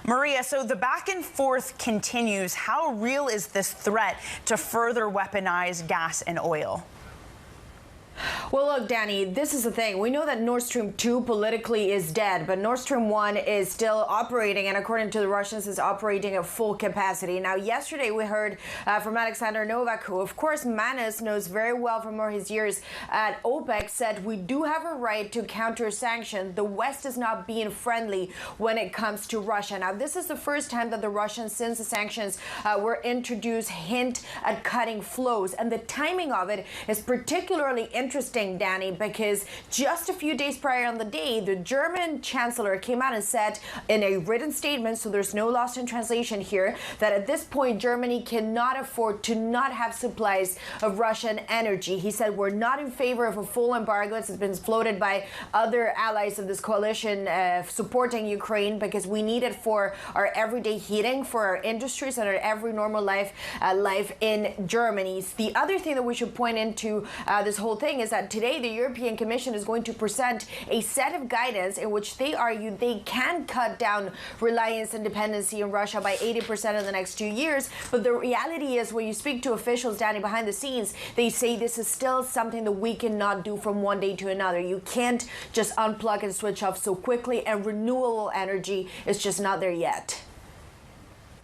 Maria, so the back and forth continues. How real is this threat to further weaponize gas and oil? Well, look, Danny, this is the thing. We know that Nord Stream 2 politically is dead, but Nord Stream 1 is still operating, and according to the Russians, is operating at full capacity. Now, yesterday we heard from Alexander Novak, who, of course, Manus knows very well from all his years at OPEC, said we do have a right to counter sanctions. The West is not being friendly when it comes to Russia. Now, this is the first time that the Russians, since the sanctions were introduced, hint at cutting flows, and the timing of it is particularly interesting, Danny, because just a few days prior on the day, the German chancellor came out and said in a written statement, so there's no loss in translation here, that at this point Germany cannot afford to not have supplies of Russian energy. He said we're not in favor of a full embargo. It's been floated by other allies of this coalition supporting Ukraine because we need it for our everyday heating, for our industries, and our every normal life in Germany. The other thing that we should point into this whole thing is that today the European Commission is going to present a set of guidance in which they argue they can cut down reliance and dependency on Russia by 80% in the next 2 years. But the reality is, when you speak to officials, Danny, behind the scenes, they say this is still something that we cannot do from one day to another. You can't just unplug and switch off so quickly, and renewable energy is just not there yet.